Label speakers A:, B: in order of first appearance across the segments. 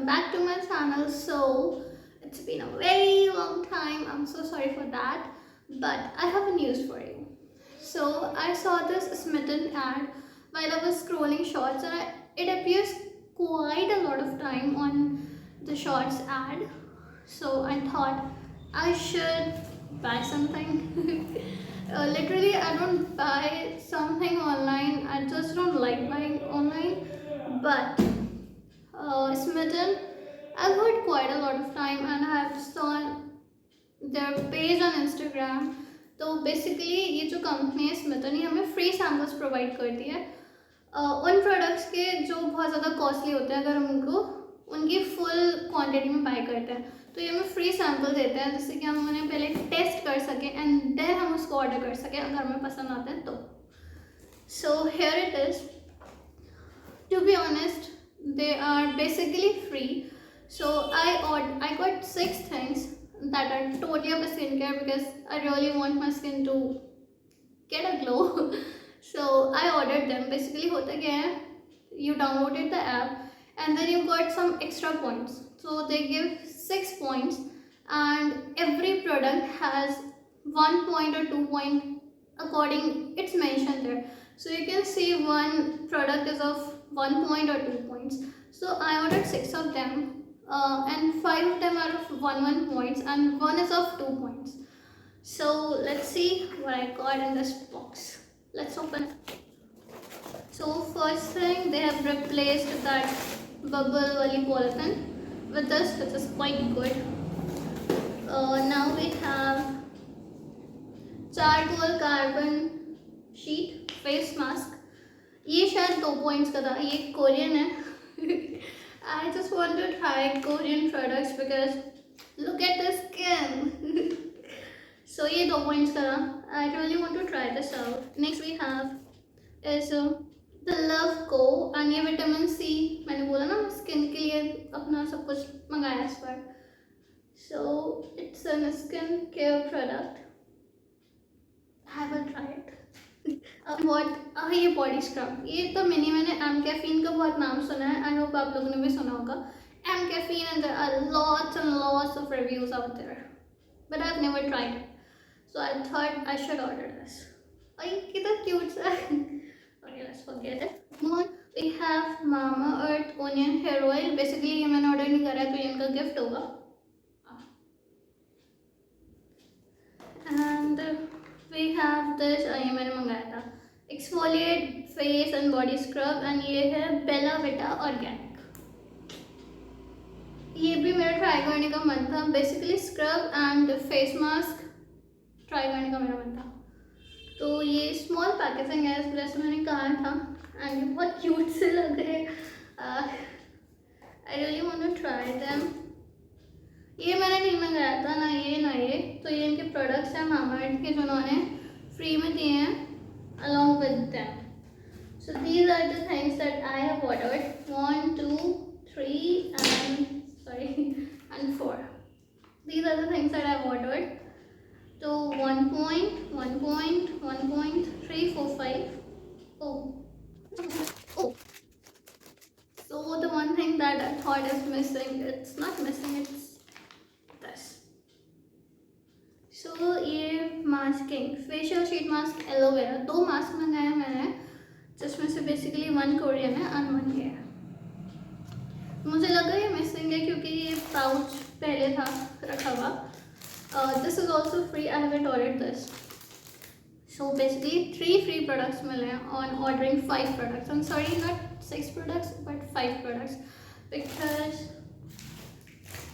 A: back to my channel. So it's been a very long time. I'm so sorry for that, but I have a news for you. So I saw this Smytten ad while I was scrolling shorts, and it appears quite a lot of time on the shorts ad. So I thought I should buy something. Literally, I don't buy something online. I just don't like buying online. But Smytten, I've heard quite a lot of time, and I have saw their page on Instagram. तो basically ये जो company है स्मिथन, ये हमें free samples provide करती है उन products के जो बहुत ज़्यादा कॉस्टली होते हैं, अगर हम उनको उनकी फुल क्वांटिटी में बाय करते हैं तो ये हमें फ्री सैम्पल देते हैं, जिससे कि हम उन्हें पहले टेस्ट कर सकें एंड देन हम उसको ऑर्डर कर सकें अगर हमें पसंद आते हैं तो. So here it is. To be honest, they are basically free. So I got 6 things that are totally of a skincare because I really want my skin to get a glow. So I ordered them. Basically hota kya hai, you downloaded the app and then you got some extra points. So they give 6 points and every product has 1 point or 2 point according it's mentioned there. So you can see one product is of 1 point or 2 points. So I ordered 6 of them and 5 of them are of 1 points and 1 is of 2 points. So let's see what I got in this box. Let's open it. So first thing, they have replaced that bubble wali polythene with this, which is quite good. Now we have charcoal carbon sheet face mask. ये शायद 2 points का था, ये Korean है. I just want to try Korean products because look at the skin. So ये 2 points का था. I really want to try this out. Next we have is the Love Co. and ये vitamin C, मैंने बोला ना skin के लिए अपना सब कुछ मंगाया इस बार. So it's a skin care product. I will try it. ये बॉडी स्क्रब, ये तो मैंने एम कैफीन का बहुत नाम सुना है. आई होप आप लोगों ने भी सुना होगा mCaffeine, and there are lots and lots of reviews out there, but I have never tried it. So I thought I should order this. और ये कितना क्यूट सा है. Okay, let's forget it. We have Mamaearth onion hair oil. Basically ये मैंने order नहीं करा है, तो ये इनका गिफ्ट होगा. एंड वी हैव दिस, ये मैंने मंगाया था, exfoliate face and body scrub, and ये है बेला विटा ऑर्गेनिक. ये भी मेरा ट्राई करने का मन था. Basically scrub and face mask try करने का मेरा मन था. तो ये स्मॉल पैकेजिंग है, जैसे मैंने कहा था, एंड ये बहुत क्यूट से लग रहे हैं. I really want to try them. ये मैंने नहीं मंगाया था, ना ये. तो ये इनके प्रोडक्ट्स हैं मामाअर्थ के, जो उन्होंने फ्री में दिए हैं along with them. So these are the things that I have ordered. 1, 2, 3 and 4. These are the things that I have ordered. So 1 point, 1 point, 1 point, 3, 4, 5. Oh. So the one thing that I thought is missing, it's not missing, it's this. So ये masking facial sheet mask aloe vera, 2 mask मंगाए मैंने, जिसमें से basically 1 Korean है और 1 ये है. मुझे लगा ये मिसिंग है क्योंकि ये पाउच पहले था रखा हुआ. This is also free. I haven't ordered this. So basically 3 free products मिले हैं on ordering 5 products. I am sorry, not 6 products but 5 products, because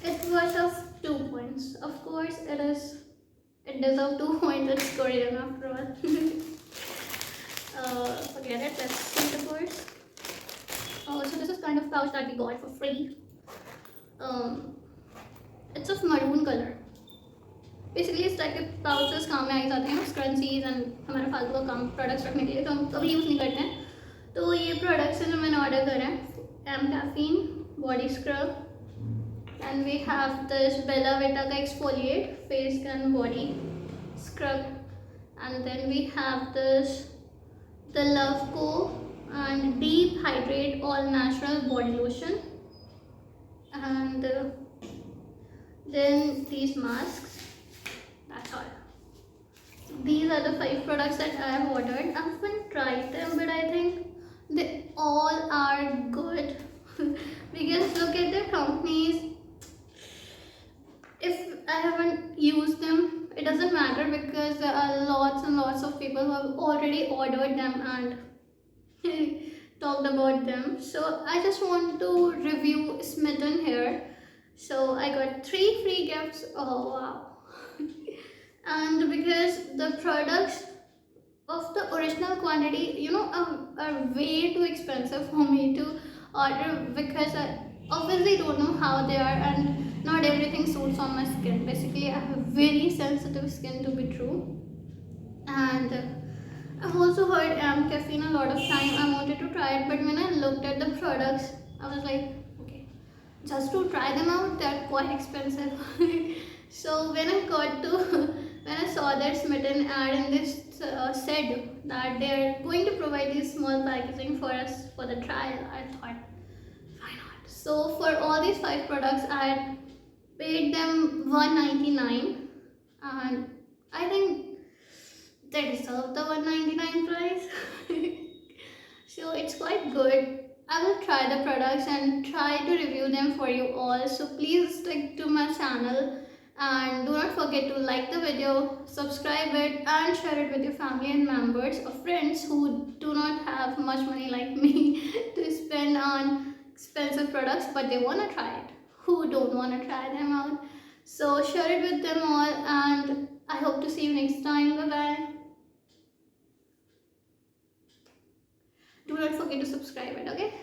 A: it was of 2 points. Of course it deserves 2 points. It's Korean after all. Forget it. Let's see the course. So this is kind of pouch that we got for free. It's of maroon color. Basically इस type के pouches काम में आ जाते हैं, scrunchies and हमारे फालतू का काम प्रोडक्ट्स रखने के लिए, तो हम कभी यूज़ नहीं करते हैं. तो ये प्रोडक्ट्स हैं जो मैंने ऑर्डर करे हैं. M caffeine body scrub, and we have this Bella Vita ka exfoliate face and body scrub, and then we have this the Love Co. and Deep Hydrate All Natural Body Lotion, and then these masks. That's all. These are the 5 products that I have ordered. I haven't tried them, but I think they all are good. Because look at their companies. If I haven't used them, it doesn't matter because there are lots and lots of people who have already ordered them and talked about them. So I just want to review Smytten here. So I got 3 free gifts. Oh wow. And because the products of the original quantity, are way too expensive for me to order because I obviously don't know how they are and not everything suits on my skin. Basically, I have very sensitive skin to be true. And I've also heard caffeine a lot of time. I wanted to try it, but when I looked at the products, I was like, okay, just to try them out, they're quite expensive. So when I got to when I saw that Smytten ad in this said that they're going to provide these small packaging for us for the trial, I thought, why not? So for all these 5 products, I had paid them 199, and I think they deserve the 199 price. So it's quite good. I will try the products and try to review them for you all. So please stick to my channel and do not forget to like the video, subscribe it and share it with your family and members or friends who do not have much money like me to spend on expensive products but they want to try it, who don't want to try them out. So share it with them all and I hope to see you next time. Bye bye. Do not forget to subscribe it, okay?